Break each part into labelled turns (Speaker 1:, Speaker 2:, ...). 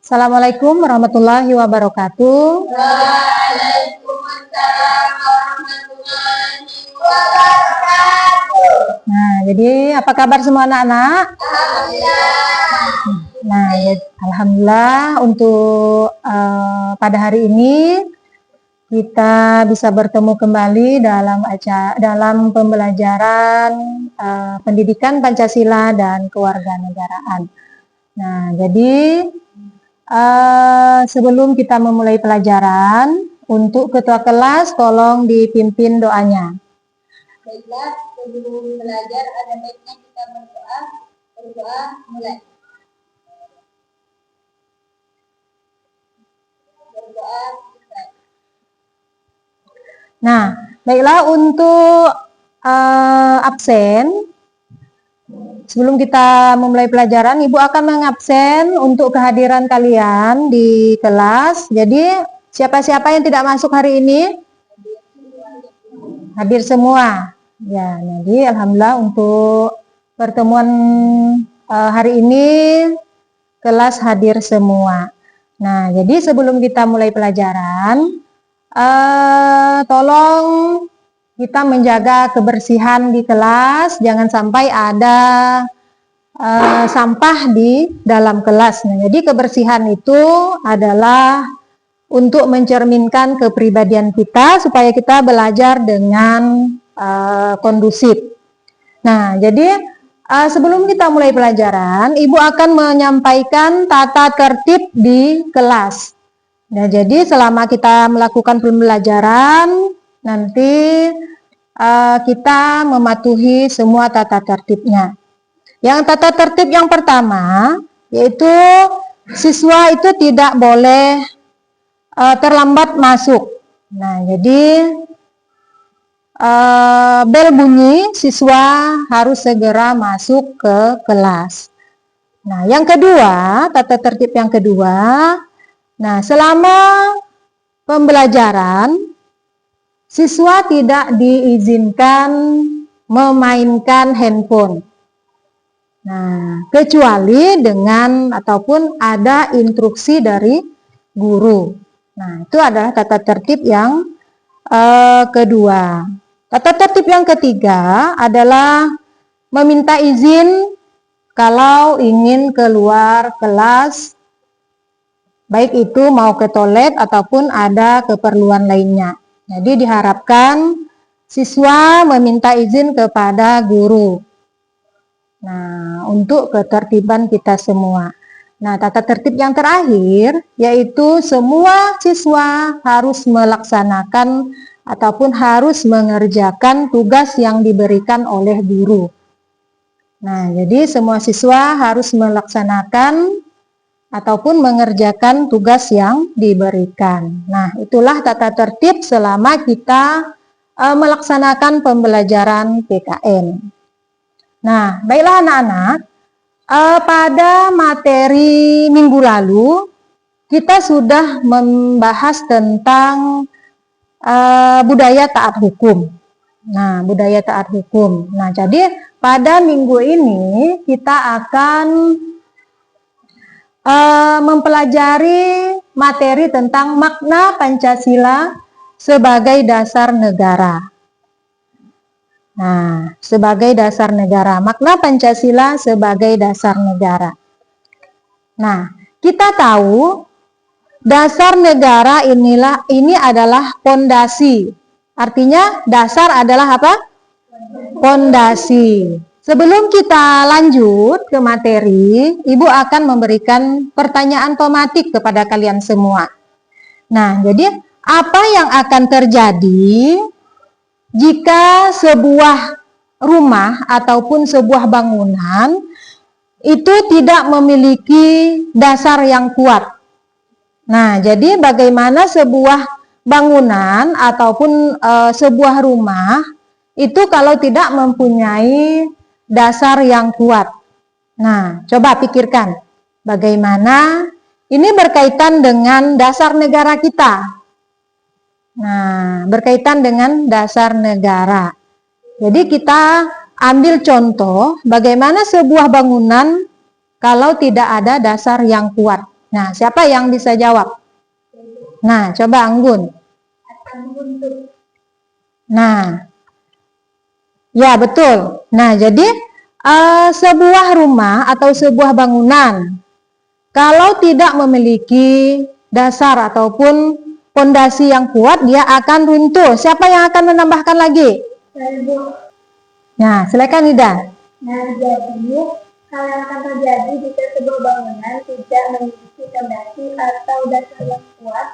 Speaker 1: Assalamualaikum warahmatullahi wabarakatuh.
Speaker 2: Waalaikumsalam warahmatullahi wabarakatuh.
Speaker 1: Nah, jadi apa kabar semua anak-anak?
Speaker 2: Alhamdulillah.
Speaker 1: Nah, alhamdulillah untuk pada hari ini kita bisa bertemu kembali dalam pembelajaran pendidikan Pancasila dan kewarganegaraan. Nah, jadi sebelum kita memulai pelajaran, untuk ketua kelas tolong dipimpin doanya.
Speaker 2: Baiklah, sebelum belajar ada baiknya kita berdoa. Berdoa mulai. Berdoa mulai.
Speaker 1: Nah, baiklah untuk absen. Sebelum kita memulai pelajaran, Ibu akan mengabsen untuk kehadiran kalian di kelas. Jadi, siapa-siapa yang tidak masuk hari ini? Hadir semua. Ya, jadi alhamdulillah untuk pertemuan hari ini kelas hadir semua. Nah, jadi sebelum kita mulai pelajaran, tolong kita menjaga kebersihan di kelas, jangan sampai ada sampah di dalam kelas. Nah, jadi kebersihan itu adalah untuk mencerminkan kepribadian kita supaya kita belajar dengan kondusif. Nah, jadi sebelum kita mulai pelajaran, Ibu akan menyampaikan tata tertib di kelas. Nah, jadi selama kita melakukan pembelajaran, nanti kita mematuhi semua tata tertibnya. Yang tata tertib yang pertama, yaitu siswa itu tidak boleh terlambat masuk. Nah, jadi bel bunyi, siswa harus segera masuk ke kelas. Nah, yang kedua, tata tertib yang kedua, nah selama pembelajaran, siswa tidak diizinkan memainkan handphone. Nah, kecuali dengan ataupun ada instruksi dari guru. Nah, itu adalah tata tertib yang kedua. Tata tertib yang ketiga adalah meminta izin kalau ingin keluar kelas, baik itu mau ke toilet ataupun ada keperluan lainnya. Jadi diharapkan siswa meminta izin kepada guru. Nah, untuk ketertiban kita semua. Nah, tata tertib yang terakhir yaitu semua siswa harus melaksanakan ataupun harus mengerjakan tugas yang diberikan oleh guru. Nah, jadi semua siswa harus melaksanakan ataupun mengerjakan tugas yang diberikan. Nah, itulah tata tertib selama kita melaksanakan pembelajaran PKN. Nah, baiklah anak-anak, pada materi minggu lalu kita sudah membahas tentang budaya taat hukum. Nah, budaya taat hukum. Nah, jadi pada minggu ini kita akan mempelajari materi tentang makna Pancasila sebagai dasar negara. Nah, sebagai dasar negara, makna Pancasila sebagai dasar negara. Nah, kita tahu dasar negara ini adalah pondasi. Artinya dasar adalah apa? Pondasi. Sebelum kita lanjut ke materi, Ibu akan memberikan pertanyaan tematik kepada kalian semua. Nah, jadi apa yang akan terjadi jika sebuah rumah ataupun sebuah bangunan itu tidak memiliki dasar yang kuat? Nah, jadi bagaimana sebuah bangunan ataupun sebuah rumah itu kalau tidak mempunyai dasar yang kuat? Nah, coba pikirkan bagaimana ini berkaitan dengan dasar negara kita. Nah, berkaitan dengan dasar negara. Jadi kita ambil contoh bagaimana sebuah bangunan kalau tidak ada dasar yang kuat. Nah, siapa yang bisa jawab? Nah, coba Anggun. Nah, ya betul. Nah, jadi sebuah rumah atau sebuah bangunan kalau tidak memiliki dasar ataupun fondasi yang kuat, dia akan runtuh. Siapa yang akan menambahkan lagi? Nah, silakan Ida.
Speaker 2: Nah, jadi hal yang akan terjadi jika sebuah bangunan tidak memiliki fondasi atau dasar yang kuat,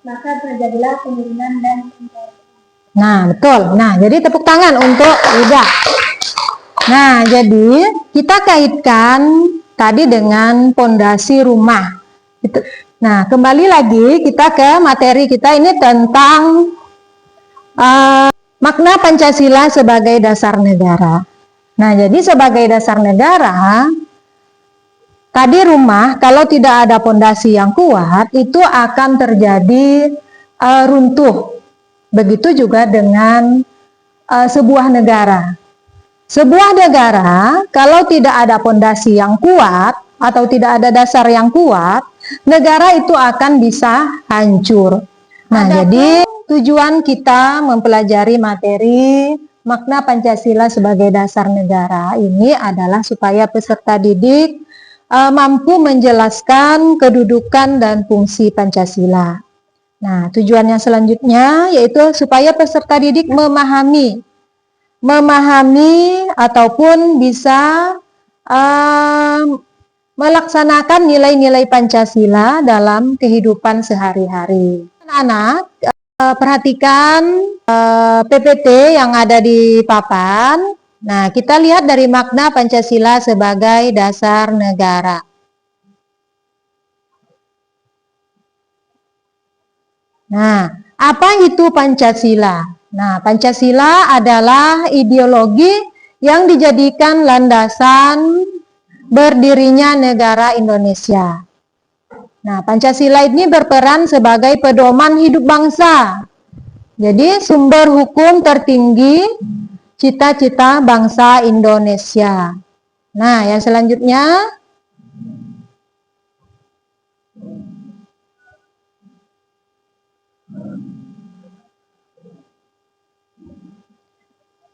Speaker 2: maka terjadilah penurunan dan pencarian.
Speaker 1: Nah, betul. Nah, jadi tepuk tangan untuk Ida. Nah, jadi kita kaitkan tadi dengan fondasi rumah. Nah, kembali lagi kita ke materi kita ini tentang makna Pancasila sebagai dasar negara. Nah, jadi sebagai dasar negara, tadi rumah kalau tidak ada fondasi yang kuat, itu akan terjadi runtuh. Begitu juga dengan sebuah negara. Sebuah negara kalau tidak ada fondasi yang kuat atau tidak ada dasar yang kuat, negara itu akan bisa hancur. Nah, jadi tujuan kita mempelajari materi makna Pancasila sebagai dasar negara ini adalah supaya peserta didik mampu menjelaskan kedudukan dan fungsi Pancasila. Nah, tujuannya selanjutnya yaitu supaya peserta didik memahami ataupun bisa melaksanakan nilai-nilai Pancasila dalam kehidupan sehari-hari. Anak-anak, perhatikan PPT yang ada di papan. Nah, kita lihat dari makna Pancasila sebagai dasar negara. Nah, apa itu Pancasila? Nah, Pancasila adalah ideologi yang dijadikan landasan berdirinya negara Indonesia. Nah, Pancasila ini berperan sebagai pedoman hidup bangsa. Jadi, sumber hukum tertinggi cita-cita bangsa Indonesia. Nah, yang selanjutnya.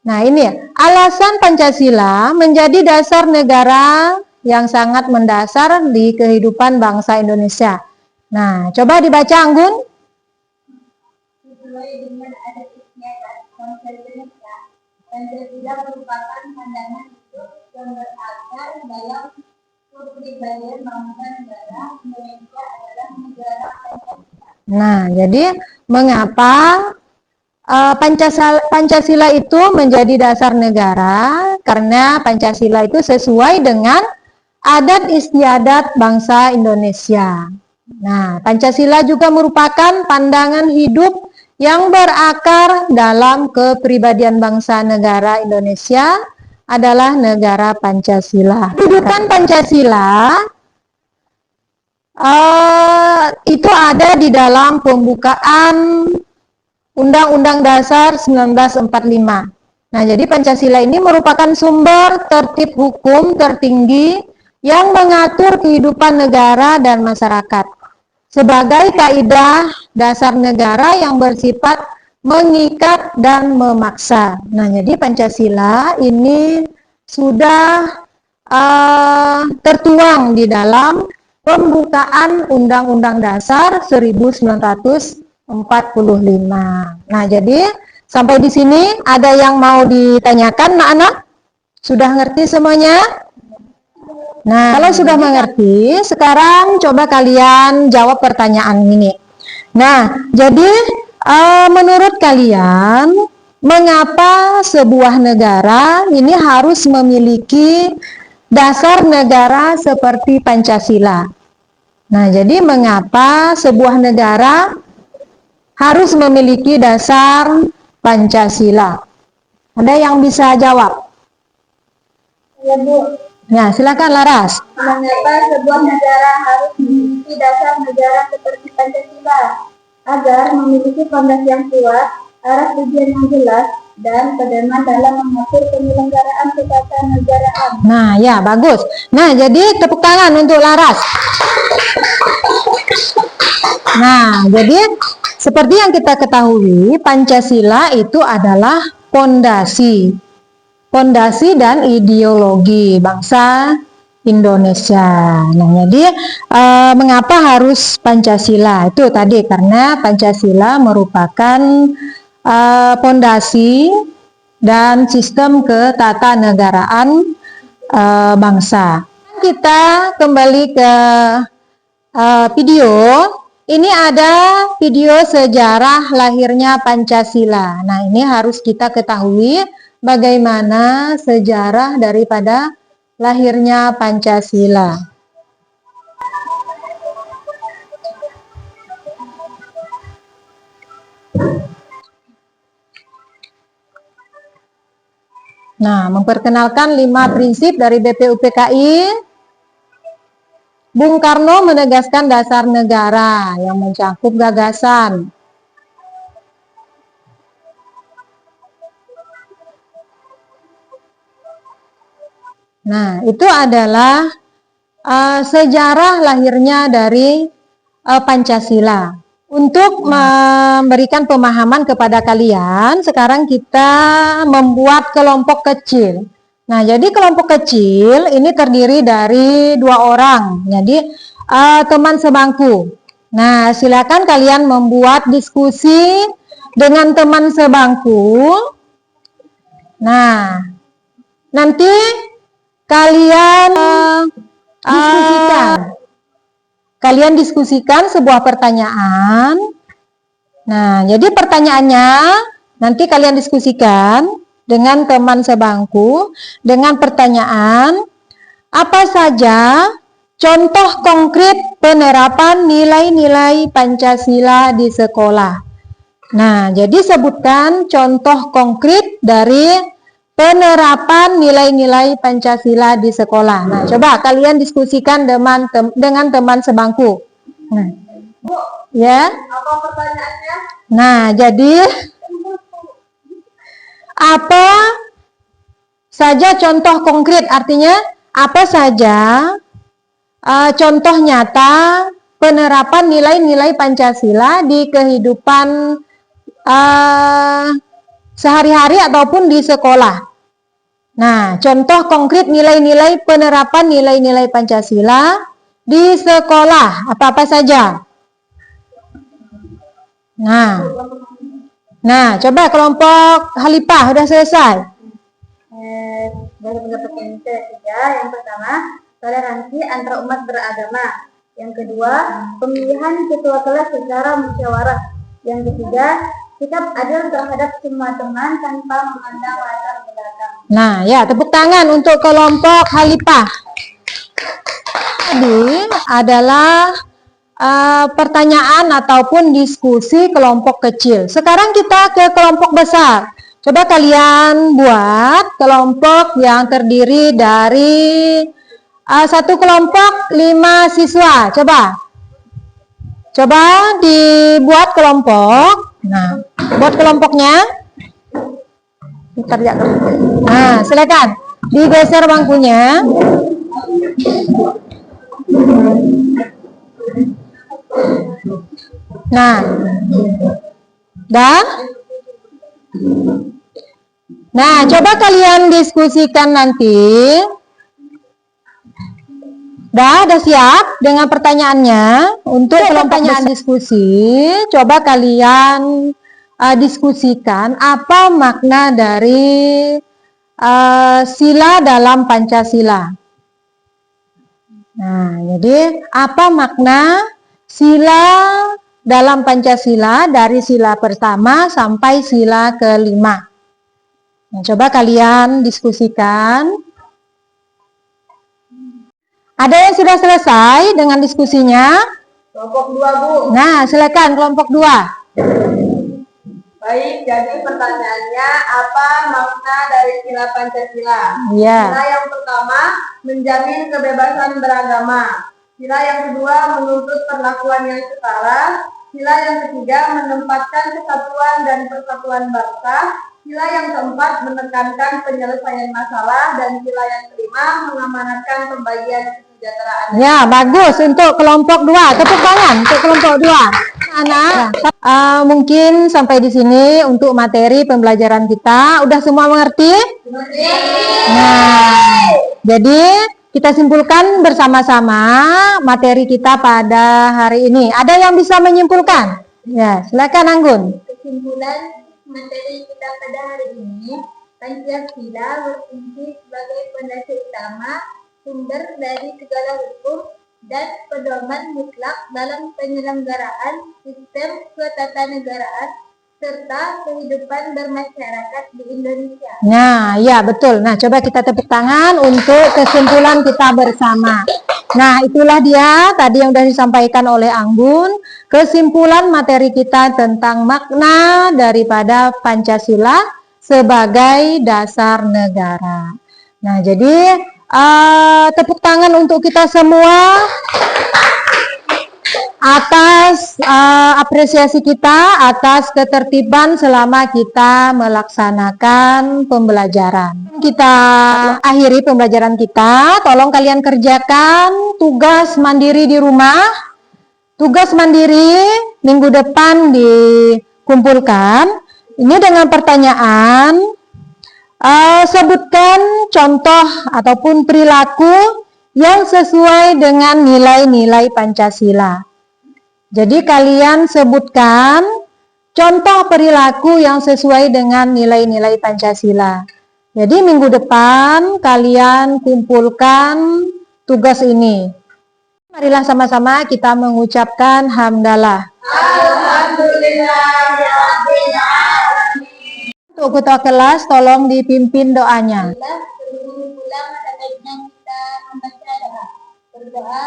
Speaker 1: Nah, ini alasan Pancasila menjadi dasar negara yang sangat mendasar di kehidupan bangsa Indonesia. Nah, coba dibaca Anggun.
Speaker 2: Sesuai dengan adat istiadat bangsa Indonesia, Pancasila merupakan pandangan hidup yang berakar dalam kepribadian bangsa negara. Indonesia adalah negara Pancasila.
Speaker 1: Nah, jadi mengapa Pancasila itu menjadi dasar negara? Karena Pancasila itu sesuai dengan adat istiadat bangsa Indonesia. Nah, Pancasila juga merupakan pandangan hidup yang berakar dalam kepribadian bangsa negara Indonesia adalah negara Pancasila. Kedudukan Pancasila itu ada di dalam pembukaan Undang-Undang Dasar 1945. Nah, jadi Pancasila ini merupakan sumber tertib hukum tertinggi yang mengatur kehidupan negara dan masyarakat sebagai kaidah dasar negara yang bersifat mengikat dan memaksa. Nah, jadi Pancasila ini sudah tertuang di dalam pembukaan Undang-Undang Dasar 1945. Nah, jadi sampai di sini ada yang mau ditanyakan, anak-anak? Sudah ngerti semuanya? Nah, kalau sudah mengerti, sekarang coba kalian jawab pertanyaan ini. Nah, jadi menurut kalian, mengapa sebuah negara ini harus memiliki dasar negara seperti Pancasila? Nah, jadi mengapa sebuah negara harus memiliki dasar Pancasila? Ada yang bisa jawab?
Speaker 2: Ya, Bu.
Speaker 1: Nah, silakan Laras.
Speaker 2: Mengapa sebuah negara harus memiliki dasar negara seperti Pancasila? Agar memiliki fondasi yang kuat, arah tujuan yang jelas, dan pedoman dalam mengatur penyelenggaraan ketatanegaraan.
Speaker 1: Nah, ya bagus. Nah, jadi tepuk tangan untuk Laras. Nah, jadi seperti yang kita ketahui, Pancasila itu adalah pondasi dan ideologi bangsa Indonesia. Nah, jadi mengapa harus Pancasila? Itu tadi karena Pancasila merupakan pondasi dan sistem ketatanegaraan bangsa. Kita kembali ke video. Ini ada video sejarah lahirnya Pancasila. Nah, ini harus kita ketahui bagaimana sejarah daripada lahirnya Pancasila. Nah, memperkenalkan 5 prinsip dari BPUPKI. Bung Karno menegaskan dasar negara yang mencakup gagasan. Nah, itu adalah sejarah lahirnya dari Pancasila. Untuk memberikan pemahaman kepada kalian, sekarang kita membuat kelompok kecil. Nah, jadi kelompok kecil ini terdiri dari 2 orang. Jadi teman sebangku. Nah, silakan kalian membuat diskusi dengan teman sebangku. Nah, nanti kalian diskusikan sebuah pertanyaan. Nah, jadi pertanyaannya nanti kalian diskusikan dengan teman sebangku dengan pertanyaan, apa saja contoh konkret penerapan nilai-nilai Pancasila di sekolah. Nah, jadi sebutkan contoh konkret dari penerapan nilai-nilai Pancasila di sekolah. Nah, coba kalian diskusikan dengan teman sebangku. Nah, ya.
Speaker 2: Apa pertanyaannya?
Speaker 1: Nah, jadi apa saja contoh konkret, artinya apa saja contoh nyata penerapan nilai-nilai Pancasila di kehidupan sehari-hari ataupun di sekolah. Nah, contoh konkret nilai-nilai penerapan nilai-nilai Pancasila di sekolah, apa-apa saja. Nah, coba kelompok Halipah udah selesai.
Speaker 2: Dari pendapat yang ketiga, yang pertama, toleransi antar umat beragama. Yang kedua, pemilihan ketua kelas secara musyawarah. Yang ketiga, sikap adil terhadap semua teman tanpa memandang latar belakang.
Speaker 1: Nah, ya, tepuk tangan untuk kelompok Halipah. Tadi adalah pertanyaan ataupun diskusi kelompok kecil. Sekarang kita ke kelompok besar. Coba kalian buat kelompok yang terdiri dari satu kelompok 5 siswa. Coba dibuat kelompok. Nah, buat kelompoknya. Nah, silakan digeser bangkunya. Nah, coba kalian diskusikan nanti. Udah siap dengan pertanyaannya? Untuk pertanyaan diskusi, coba kalian diskusikan apa makna dari sila dalam Pancasila. Nah, jadi apa makna sila dalam Pancasila dari sila pertama sampai sila kelima? Nah, coba kalian diskusikan. Ada yang sudah selesai dengan diskusinya?
Speaker 2: Kelompok 2, Bu.
Speaker 1: Nah, silakan kelompok 2.
Speaker 2: Baik, jadi pertanyaannya, apa makna dari sila Pancasila?
Speaker 1: Iya.
Speaker 2: Sila yang pertama, menjamin kebebasan beragama. Sila yang kedua, menuntut perlakuan yang setara. Sila yang ketiga, menempatkan kesatuan dan persatuan bangsa. Sila yang keempat menekankan penyelesaian masalah dan sila yang kelima mengamanatkan pembagian kesejahteraan.
Speaker 1: Ya, bagus untuk kelompok 2. Tepuk tangan untuk kelompok 2. Anak, mungkin sampai di sini untuk materi pembelajaran kita. Udah semua mengerti? Nah, jadi kita simpulkan bersama-sama materi kita pada hari ini. Ada yang bisa menyimpulkan? Ya, silakan Anggun.
Speaker 2: Kesimpulan materi kita pada hari ini, Pancasila berfungsi sebagai fondasi utama, sumber dari segala hukum, dan pedoman mutlak dalam penyelenggaraan sistem ketatanegaraan serta kehidupan bermasyarakat di Indonesia.
Speaker 1: Nah, ya betul. Nah, coba kita tepuk tangan untuk kesimpulan kita bersama. Nah, itulah dia tadi yang sudah disampaikan oleh Anggun, kesimpulan materi kita tentang makna daripada Pancasila sebagai dasar negara. Nah, jadi tepuk tangan untuk kita semua atas apresiasi kita atas ketertiban selama kita melaksanakan pembelajaran. Kita akhiri pembelajaran kita. Tolong kalian kerjakan tugas mandiri di rumah. Tugas mandiri minggu depan dikumpulkan. Ini dengan pertanyaan, sebutkan contoh ataupun perilaku yang sesuai dengan nilai-nilai Pancasila. Jadi kalian sebutkan contoh perilaku yang sesuai dengan nilai-nilai Pancasila. Jadi minggu depan kalian kumpulkan tugas ini. Marilah sama-sama kita mengucapkan hamdalah. Untuk ketua kelas tolong dipimpin doanya.
Speaker 2: Sebelum pulang ada baiknya kita membaca doa. Berdoa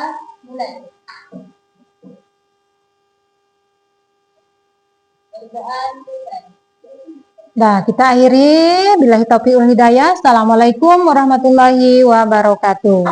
Speaker 2: mulai. Berdoa mulai.
Speaker 1: Nah, kita akhiri. Billahi taufiq wal hidayah. Assalamualaikum warahmatullahi wabarakatuh.